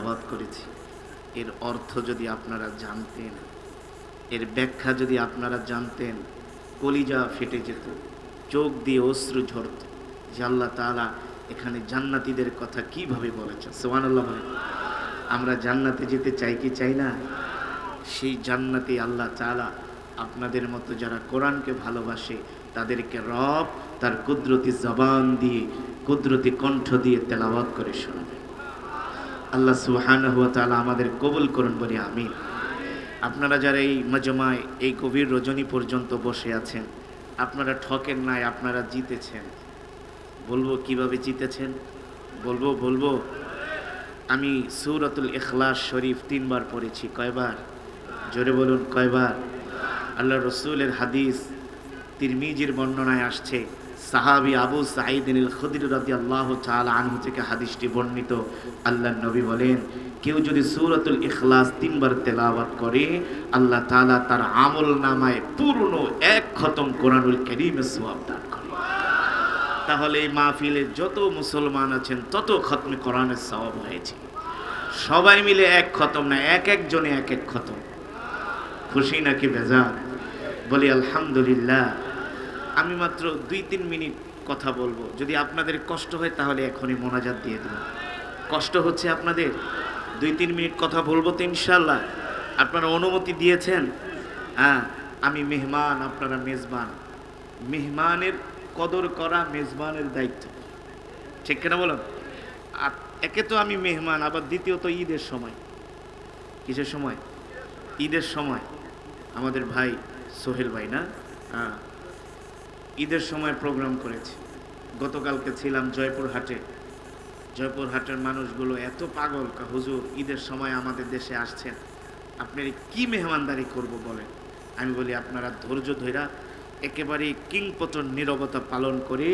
তেলাওয়াত করেছি, এর অর্থ যদি আপনারা জানতেন, এর ব্যাখ্যা যদি আপনারা জানতেন, কলিজা ফেটে যেত, চোখ দিয়ে অশ্রু ঝরত যে আল্লাহ তাআলা এখানে জান্নাতীদের কথা কিভাবে বলেছেন। সুবহানাল্লাহ বলেন। আমরা জান্নাতে যেতে চাই কি চাই না? সেই জান্নাতে আল্লাহ তাআলা আপনাদের মতো যারা কোরআনকে ভালোবাসে তাদেরকে রব তার কুদরতি জবান দিয়ে, কুদরতি কণ্ঠ দিয়ে তেলাওয়াত করে শোনাবে। আল্লাহ সুবহানাহু ওয়া তাআলা আমাদের কবুল করুন, বলি আমিন। আপনারা যারা এই মাজমায় এই গভীর রজনী পর্যন্ত বসে আছেন, আপনারা ঠকেন নাই, আপনারা জিতেছেন। বলবো কিভাবে জিতেছেন? বলবো আমি সূরাতুল ইখলাস শরীফ 3 বার পড়েছি। কয়বার? জোরে বলুন, কয়বার? আল্লাহ রসুলের হাদিস তিরমিজির বর্ণনায় আসছে, সাহাবী আবু সাঈদ আল খুদরি রাদিয়াল্লাহু তাআলা আনহু থেকে হাদিসটি বর্ণিত। আল্লাহর নবী বলেন, কেউ যদি সূরাতুল ইখলাস 3 বার তেলাওয়াত করে, আল্লাহ তাআলা তার আমল নামায় পূর্ণ 1 খতম কোরআনুল কারীমের সওয়াব দান করে। তাহলে এই মাহফিলে যত মুসলমান আছেন তত খতমে কোরআনের সওয়াব হয়েছে। সবাই মিলে 1 খতম না, এক একজনে 1 খতম। খুশি নাকি বেজার? বলি আলহামদুলিল্লাহ। আমি মাত্র 2-3 মিনিট কথা বলবো। যদি আপনাদের কষ্ট হয় তাহলে এখনই মোনাজাত দিয়ে দেব। কষ্ট হচ্ছে আপনাদের? 2-3 মিনিট কথা বলবো তো ইনশাআল্লাহ। আপনারা অনুমতি দিয়েছেন? হ্যাঁ, আমি মেহমান, আপনারা মেজবান। মেহমানের কদর করা মেজবানের দায়িত্ব, ঠিক কিনা বলুন? আর একে তো আমি মেহমান, আবার দ্বিতীয়ত ঈদের সময়। কিসের সময়? ঈদের সময়। আমাদের ভাই সোহেল ভাই না, হ্যাঁ, ঈদের সময় প্রোগ্রাম করেছি। গতকালকে ছিলাম জয়পুরহাটে। জয়পুরহাটের মানুষগুলো এত পাগল, হুজুর ঈদের সময় আমাদের দেশে আসছেন, আপনার কি মেহমানদারি করব বলেন। আমি বলি আপনারা ধৈর্য ধইরা একেবারে কিংপতন নীরবতা পালন করে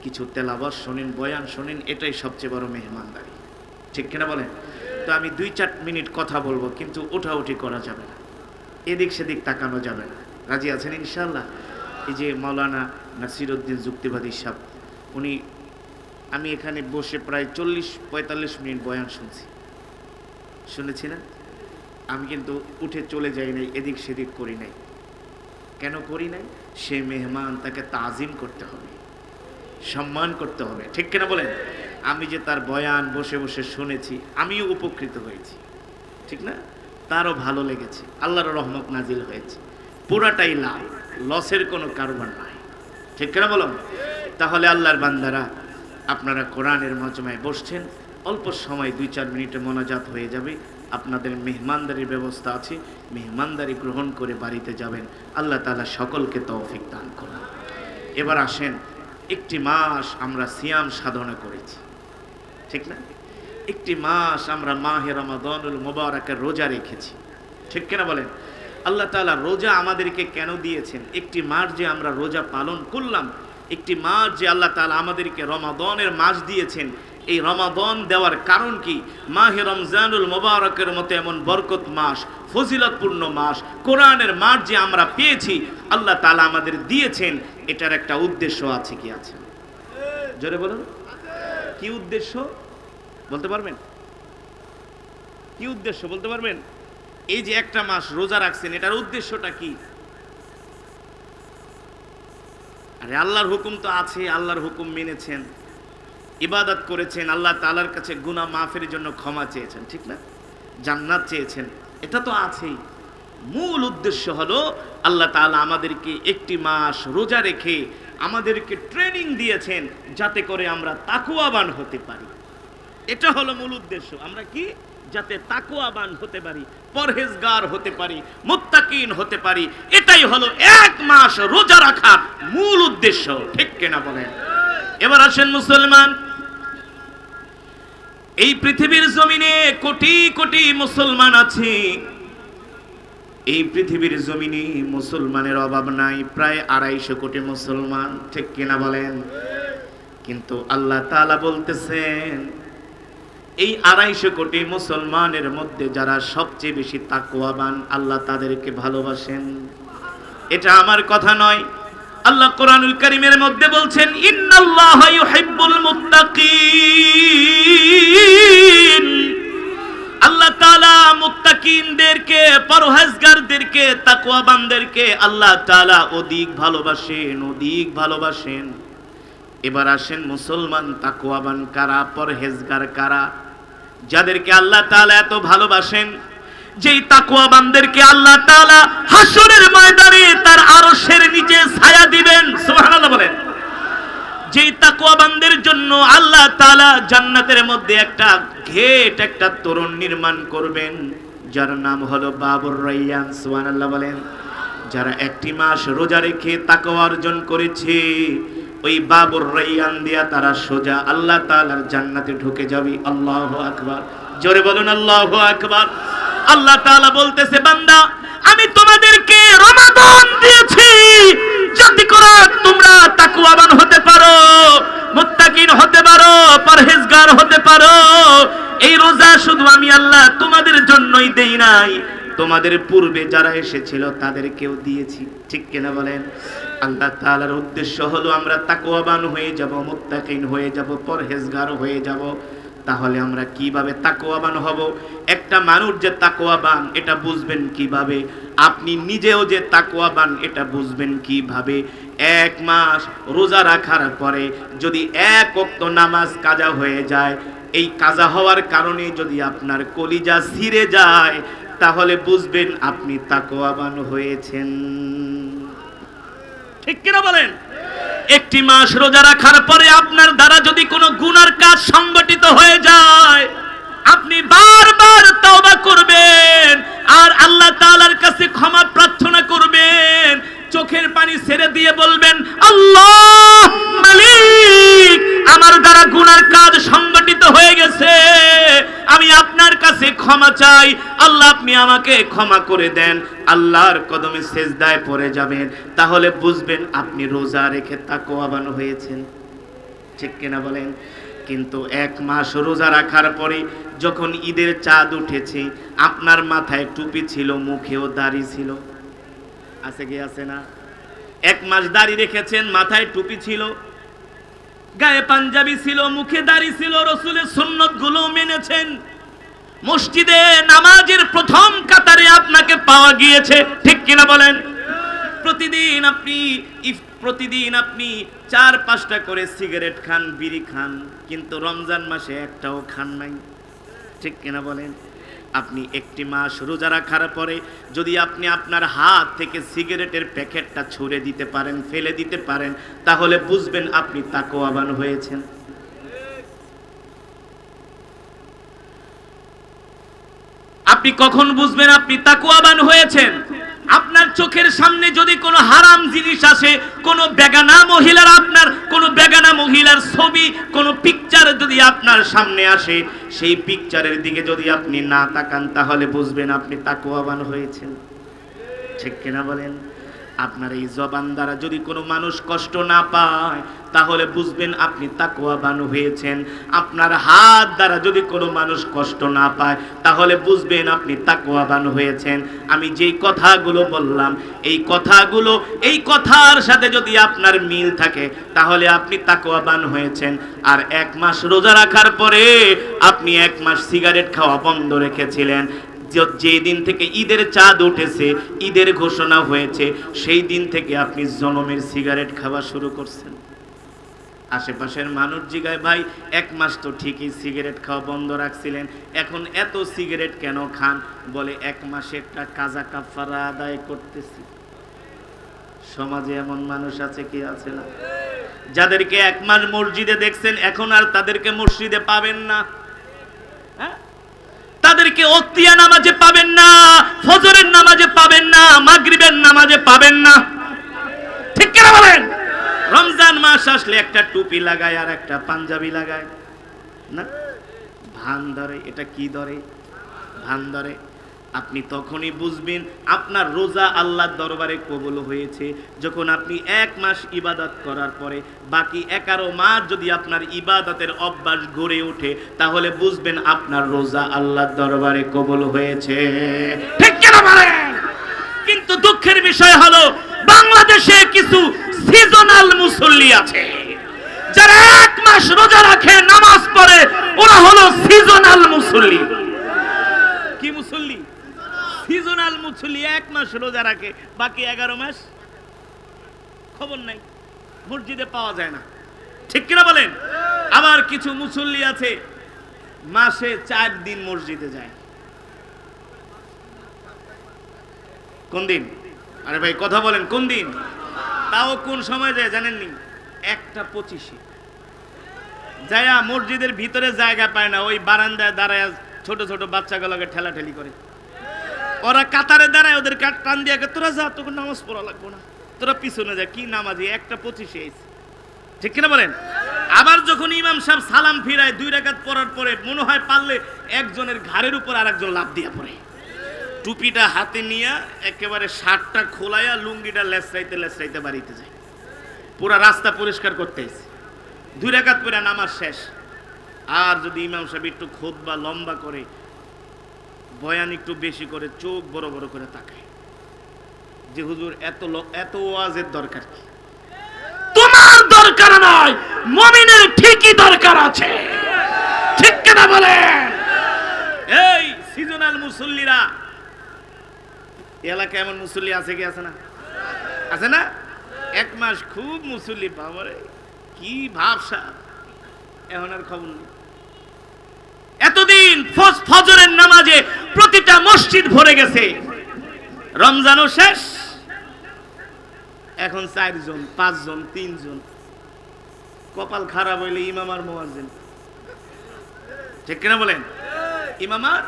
কিছু তেলাওয়াত শোনেন, বয়ান শোনেন, এটাই সবচেয়ে বড় মেহমানদারি, ঠিক কিনা বলেন? তো আমি 2-4 মিনিট কথা বলবো, কিন্তু ওঠাউঠি করা যাবে না, এদিক সেদিক তাকানো যাবে না। রাজি আছেন ইনশাআল্লাহ? এই যে মাওলানা নাসিরউদ্দিন যুক্তিবাদী সাহেব, উনি, আমি এখানে বসে প্রায় 40-45 মিনিট বয়ান শুনেছি না? আমি কিন্তু উঠে চলে যাই নাই, এদিক সেদিক করি নাই। কেন করি নাই? সে মেহমান, তাকে তাজিম করতে হবে, সম্মান করতে হবে, ঠিক কিনা বলেন? আমি যে তার বয়ান বসে বসে শুনেছি, আমিও উপকৃত হয়েছি, ঠিক না? তারও ভালো লেগেছে, আল্লাহর রহমত নাজিল হয়েছে, পুরাটাই লাভ, লসের কোনো কারবার নাই, ঠিক কিনা বলুন? তাহলে আল্লাহর বান্দারা, আপনারা কোরআনের মজমায় বসছেন, অল্প সময় 2-4 মিনিটে মোনাজাত হয়ে যাবে। আপনাদের মেহমানদারির ব্যবস্থা আছে, মেহমানদারি গ্রহণ করে বাড়িতে যাবেন। আল্লাহ তাআলা সকলকে তৌফিক দান করুন। এবার আসেন, 1 মাস আমরা সিয়াম সাধনা করেছি, ঠিক না? 1 মাস আমরা মাহে রমাদানুল মুবারাকের রোজা রেখেছি, ঠিক কিনা বলেন? আল্লাহ তাআলা রোজা আমাদেরকে কেন দিয়েছেন? 1 মাস যে আমরা রোজা পালন করলাম, 1 মাস যে আল্লাহ তাআলা আমাদেরকে রমাদানের মাস দিয়েছেন, এই রমাদান দেওয়ার কারণ কি? মাহে রমজানুল মুবারকের মতো এমন বরকত মাস, ফজিলতপূর্ণ মাস, কোরআনের মাস যে আমরা পেয়েছি, আল্লাহ তাআলা আমাদের দিয়েছেন, এটার একটা উদ্দেশ্য আছে। কি আছে? জোরে বলুন, কি উদ্দেশ্য বলতে পারবেন? কি উদ্দেশ্য বলতে পারবেন? এই যে 1 মাস রোজা রাখছেন, এটার উদ্দেশ্যটা কি? আরে আল্লাহর হুকুম তো আছে, আল্লাহর হুকুম মেনেছেন, ইবাদত করেছেন, আল্লাহ তাআলার কাছে গুনাহ মাফের জন্য ক্ষমা চেয়েছেন, ঠিক না? জান্নাত চেয়েছেন, এটা তো আছেই। মূল উদ্দেশ্য হলো আল্লাহ তাআলা আমাদেরকে 1 মাস রোজা রেখে আমাদেরকে ট্রেনিং দিয়েছেন, যাতে করে আমরা তাকওয়াবান হতে পারি। এটা হলো মূল উদ্দেশ্য। আমরা কি? যাতে তাকওয়াবান হতে পারি, পরহেজগার হতে পারি, মুত্তাকিন হতে পারি। এটাই হলো 1 মাস রোজা রাখার মূল উদ্দেশ্য, ঠিক কিনা বলেন? এবার আসেন মুসলমান, এই পৃথিবীর জমিনে কোটি কোটি মুসলমান আছে। এই পৃথিবীর জমিনে মুসলমানের অভাব নাই, প্রায় 250 কোটি মুসলমান, ঠিক কিনা বলেন? কিন্তু আল্লাহ তাআলা বলতেছেন, এই 250 কোটি মুসলমানের মধ্যে যারা সবচেয়ে বেশি তাকওয়াবান, আল্লাহ তাদেরকে ভালোবাসেন। এটা আমার কথা নয়, আল্লাহ কোরআনুল কারীমের মধ্যে বলছেন, ইন্নাল্লাহা ইউহিব্বুল মুত্তাকিন। মুত্তাকিনদেরকে, পরহেজগারদেরকে, তাকওয়াবানদেরকে আল্লাহ তাআলা অধিক ভালোবাসেন, অধিক ভালোবাসেন। এবার আসেন মুসলমান তাকওয়াবান কারা, পরহেজগার কারা? যাদেরকে আল্লাহ তাআলা এত ভালোবাসেন, যেই তাকওয়াবানদেরকে আল্লাহ তাআলা হাসরের ময়দানে তার আরশের নিচে ছায়া দিবেন। সুবহানাল্লাহ বলেন। যেই তাকওয়াবানদের জন্য আল্লাহ তাআলা জান্নাতের মধ্যে একটা গেট, একটা তোরণ নির্মাণ করবেন, যার নাম হলো বাবুর রায়্যান। সুবহানাল্লাহ বলেন। যারা একটি মাস রোজা রেখে তাকওয়া অর্জন করেছে, ওই বাবুর রায়্যান দিয়া তারা সোজা আল্লাহ তাআলার জান্নাতে ঢুকে যাবে। আল্লাহু আকবার। জোরে বলুন আল্লাহু আকবার। আল্লাহ তাআলা বলতেছে, বান্দা আমি তোমাদেরকে রমাদান দিয়েছি যাতে করে তোমরা তাকওয়াবান হতে পারো, মুত্তাকিন হতে পারো, পরহেজগার হতে পারো। এই রোজা শুধু আমি আল্লাহ তোমাদের জন্যই দেই নাই, তোমাদের পূর্বে যারা এসেছিল তাদেরকেও দিয়েছি। ঠিক কিনা বলেন? আল্লাহ তাআলার উদ্দেশ্য হলো আমরা তাকওয়াবান হয়ে যাব, মুত্তাকিন হয়ে যাব, পরহেজগার হয়ে যাব। তাহলে আমরা কিভাবে তাকওয়াবান হব? একটা মানুষ যে তাকওয়াবান এটা বুঝবেন কিভাবে? আপনি নিজেও যে তাকওয়াবান এটা বুঝবেন কিভাবে? এক মাস রোজা রাখার পরে যদি এক ওয়াক্ত নামাজ কাজা হয়ে যায়, এই কাজা হওয়ার কারণে যদি আপনার কলিজা ছিঁড়ে যায়, তাহলে বুঝবেন আপনি তাকওয়াবান হয়েছেন। ঠিক কিনা বলেন? একটি মাস রোজা রাখার পরে আপনার দ্বারা যদি কোনো গুনার কাজ সংগঠিত হয়ে যায়, আপনি বারবার তওবা করবেন আর আল্লাহ তাআলার কাছে ক্ষমা প্রার্থনা করবেন, চোখের পানি ছেড়ে দিয়ে বলবেন, আল্লাহ মালিক, আমার দ্বারা গুনার কাজ সংগঠিত হয়ে গেছে, আমি আপনার কাছে ক্ষমা চাই, আল্লাহ আপনি আমাকে ক্ষমা করে দেন। আল্লাহর কদমে সেজদায় পড়ে যাবেন, তাহলে বুঝবেন আপনি রোজা রেখে তাকওয়াবান হয়েছেন। ঠিক কিনা বলেন? কিন্তু এক মাস রোজা রাখার পরে যখন ঈদের চাঁদ উঠেছে, আপনার মাথায় টুপি ছিল, মুখেও দাড়ি ছিল, আছে কি আছে না? এক মাস দাড়ি রেখেছেন, মাথায় টুপি ছিল, গায়ে পাঞ্জাবি ছিল, মুখে দাড়ি ছিল, রাসূলের সুন্নাত গুলো মেনেছেন, মসজিদে নামাজের প্রথম কাতারে আপনাকে পাওয়া গিয়েছে। ঠিক কিনা বলেন? প্রতিদিন আপনি 4-5টা করে সিগারেট খান, বিড়ি খান, কিন্তু রমজান মাসে একটাও খান নাই। ঠিক কিনা বলেন? আপনি একটি মাস রোজা রাখার পরে যদি আপনি আপনার হাত থেকে সিগারেটের প্যাকেটটা ছুঁড়ে দিতে পারেন, ফেলে দিতে পারেন, তাহলে বুঝবেন আপনি তাকওয়াবান হয়েছেন। আপনি কখন বুঝবেন আপনি তাকওয়াবান হয়েছেন? আপনার চোখের সামনে যদি কোনো হারাম জিনিস আসে, কোনো বেগানা মহিলার, আপনার কোনো বেগানা মহিলার ছবি, কোনো পিকচার যদি আপনার সামনে আসে, সেই পিকচারের দিকে যদি আপনি না তাকান, তাহলে বুঝবেন আপনি তাকওয়াবান হয়েছেন। ঠিক কিনা বলেন? আপনার এই জবান দ্বারা যদি কোনো মানুষ কষ্ট না পায়, তাহলে বুঝবেন আপনি তাকওয়াবান হয়েছেন। আপনার হাত দ্বারা যদি কোনো মানুষ কষ্ট না পায়, তাহলে বুঝবেন আপনি তাকওয়াবান হয়েছেন। আমি যেই কথাগুলো বললাম, এই কথার সাথে যদি আপনার মিল থাকে, তাহলে আপনি তাকওয়াবান হয়েছেন। আর এক মাস রোজা রাখার পরে আপনি এক মাস সিগারেট খাওয়া বন্ধ রেখেছিলেন, যেই দিন থেকে ঈদের চাঁদ উঠেছে, ঈদের ঘোষণা হয়েছে, সেই দিন থেকে আপনি জনমের সিগারেট খাওয়া শুরু করছেন। আশেপাশের মানুষ জিগায়, ভাই এক মাস তো ঠিকই সিগারেট খাওয়া বন্ধ রাখছিলেন, এখন এত সিগারেট কেন খান? বলে এক মাসে একটা কাজা কাফারা আদায় করতেছি। সমাজে এমন মানুষ আছে কি আছে না? যাদেরকে এক মাস মসজিদে দেখছেন, এখন আর তাদেরকে মসজিদে পাবেন না। হ্যাঁ, তাদেরকে ওক্তিয়া নামাজে পাবেন না, ফজরের নামাজে পাবেন না, মাগরিবের নামাজে পাবেন না। ঠিক কিনা বলেন? রমজান মাস আসলে একটা টুপি লাগায় আর একটা পাঞ্জাবি লাগায় না, ভান ধরে। এটা কি ধরে? ভান ধরে। আপনি তখনই বুঝবেন আপনার রোজা আল্লাহর দরবারে কবুল হয়েছে, যখন আপনি এক মাস ইবাদত করার পরে বাকি 11 মাস যদি আপনার ইবাদতের অভ্যাস গড়ে ওঠে, তাহলে বুঝবেন আপনার রোজা আল্লাহর দরবারে কবুল হয়েছে। ঠিক কিনা বলেন? কিন্তু দুঃখের বিষয় হলো, বাংলাদেশে কিছু সিজনাল মুসল্লি আছে, যারা এক মাস রোজা রাখে, নামাজ পড়ে, ওরা হলো সিজনাল মুসল্লি। কি মুসল্লি? সিজনাল মুসল্লি 1 মাস রোজা রাখে, বাকি 11 মাস খবর নাই, মসজিদে পাওয়া যায় না। ঠিক কিনা বলেন? আবার কিছু মুসল্লি আছে মাসে 4 দিন মসজিদে যায়। কোন দিন? আরে ভাই কথা বলেন, কোন দিন? তাও কোন সময় যায় জানেননি? 1টা 25-এ যায়া মসজিদের ভিতরে জায়গা পায় না, ওই বারান্দায় দাঁড়ায় ছোট ছোট বাচ্চাগুলোকে ঠেলাঠেলি করে। ওরা কাতারে দাঁড়ায়, ওদের টান দিয়ে তোরা যা, তোকে নামাজ পড়া লাগবো না, তোরা পিছনে যা, কি নামাজি 1টা 25-এ আইছে। ঠিক কিনা বলেন? আবার যখন ইমাম সাহেব সালাম ফিরায় 2 রাকাত পড়ার পরে মনে হয় পারলে একজনের ঘাড়ের উপর আরেকজন লাফ দিয়া পড়ে, টুপিটা হাতে নিয়ে একেবারে শার্টটা খোলাইয়া লুঙ্গিটা লেসরাইতে বাড়িতে যায়, পুরা রাস্তা পরিষ্কার করতে এসে। 2 রাকাত পরে নামাজ শেষ। আর যদি ইমাম সাহেব একটু খুতবা লম্বা করে, বয়ান একটু বেশি করে, চোখ বড় বড় করে তাকায় যে হুজুর এত ওয়াজের দরকার কি? তোমার দরকার নয়, মুমিনের ঠিকই দরকার আছে। ঠিক কিনা বলেন? এই সিজনাল মুসল্লিরা, এলাকায় এমন মুসল্লি আছে কি আছে না? আছে না? 1 মাস খুব মুসল্লি, বাবারে কি ভাবসা, এখন আর খবর নেই। এতদিন ফজরের নামাজে প্রতিটা মসজিদ ভরে গেছে, রমজানও শেষ, এখন 4 জন 5 জন 3 জন, কপাল খারাপ হইলে ইমাম আর মুয়াজ্জিন। ঠিক কিনা বলেন? ইমাম আর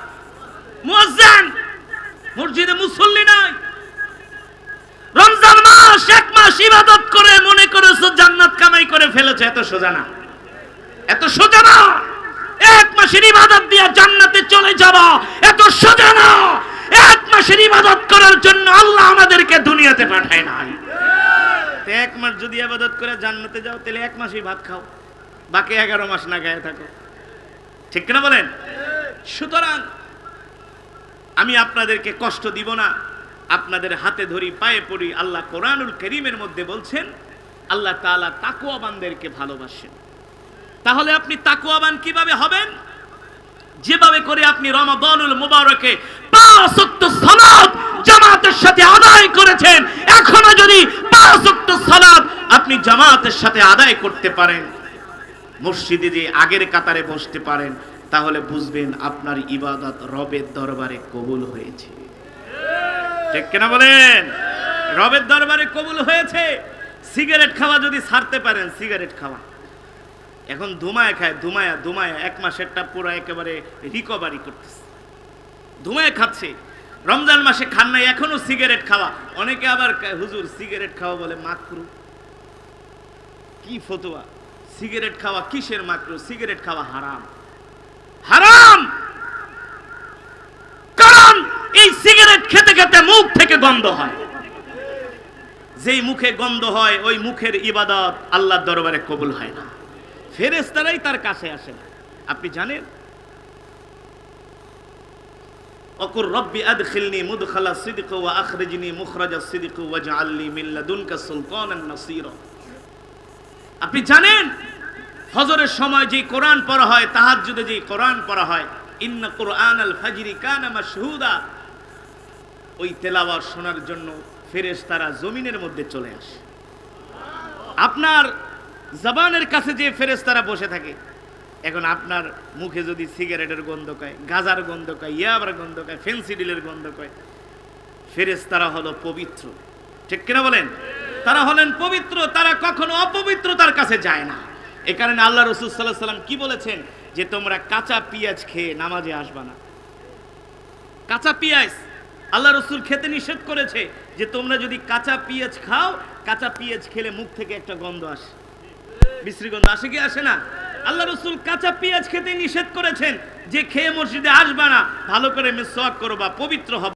মুয়াজ্জিন, মসজিদে মুসল্লি নাই। রমজান মাস 1 মাস ইবাদত করে মনে করেছো জান্নাত কামাই করে ফেলেছে, এত সোজা না, এত সোজা না। 1 মাসের ইবাদত দিয়ে জান্নাতে চলে যাবা, এত সোজা না। 1 মাসের ইবাদত করার জন্য আল্লাহ আমাদেরকে দুনিয়াতে পাঠায় নাই। 1 মাস যদি ইবাদত করে জান্নাতে যাও, তাহলে 1 মাসই ভাত খাও, বাকি 11 মাস না গায়ে থাকো। ঠিক কিনা বলেন? সুতরাং আমি আপনাদেরকে কষ্ট দিব না, আপনাদের হাতে ধরি, পায়ে পড়ি। আল্লাহ কোরআনুল কারীমের মধ্যে বলছেন, আল্লাহ তাআলা তাকওয়াবানদেরকে ভালোবাসেন। তাহলে আপনি তাকওয়াবান কিভাবে হবেন? যেভাবে করে আপনি রমাদানুল মুবারকে 5 ওয়াক্ত সালাত জামাতের সাথে আদায় করেছেন, এখনো যদি 5 ওয়াক্ত সালাত আপনি জামাতের সাথে আদায় করতে পারেন, মসজিদে যে আগের কাতারে বসতে পারেন, তাহলে বুঝবেন আপনার ইবাদত রবের দরবারে কবুল হয়েছে। ঠিক কিনা বলেন? রবের দরবারে কবুল হয়েছে। সিগারেট খাওয়া যদি ছাড়তে পারেন, সিগারেট খাওয়া এখন ধুমায় খায়, ধুমায়া 1 মাসেরটা পুরো একেবারে রিকভারি করতেছে, ধুমায় খাচ্ছে। রমজান মাসে খান নাই, এখনো সিগারেট খাওয়া। অনেকে আবার হুজুর সিগারেট খাওয়া বলে মাকরু। কি ফতোয়া? সিগারেট খাওয়া কিসের মাকরু? সিগারেট খাওয়া হারাম, হারাম। কারণ এই সিগারেট খেতে খেতে মুখ থেকে গন্ধ হয়, যেই মুখে গন্ধ হয় ওই মুখের ইবাদত আল্লাহর দরবারে কবুল হয় না, ফেরেশতারাই তার কাছে আসে না। আপনি জানেন, অকুর রব্বি আদখিলনি মুদখালা সিদক ওয়া আখরিজনি মুখরাজা সিদক ওয়াজআলনি মিন লাদুনকা সুলতানান নাসীরা। আপনি জানেন ফজরের সময় যে কোরআন পড়া হয়, তাহাজ্জুদে যে কোরআন পড়া হয়, ইন্না কুরআনাল ফাজরি কানা মাশহুদা, ওই তেলাওয়াত শোনার জন্য ফেরেশতারা জমিনের মধ্যে চলে আসে। আপনার জবানের কাছে যে ফেরেশতারা বসে থাকে, এখন আপনার মুখে যদি সিগারেটের গন্ধ কয়, গাজার গন্ধ কয়, ইয়াবার গন্ধ কয়, ফেন্সিডিলের গন্ধ কয়, ফেরেশতারা হলো পবিত্র। ঠিক কিনা বলেন? তারা হলেন পবিত্র, তারা কখনো অপবিত্রতার কাছে যায় না। এ কারণে আল্লাহ রাসূল সাল্লাল্লাহু আলাইহি সাল্লাম কি বলেছেন, যে তোমরা কাঁচা পেঁয়াজ খেয়ে নামাজে আসবা না। কাঁচা পেঁয়াজ আল্লাহ রাসূল খেতে নিষেধ করেছে, যে তোমরা যদি কাঁচা পেঁয়াজ খাও, কাঁচা পেঁয়াজ খেলে মুখ থেকে একটা গন্ধ আসে, বিশ্রী গন্ধ আসে কি আসে না? আল্লাহ রাসূল কাঁচা পেঁয়াজ খেতে নিষেধ করেছেন, যে খেয়ে মসজিদে আসবা না, ভালো করে মিসওয়াক করবা, পবিত্র হবে।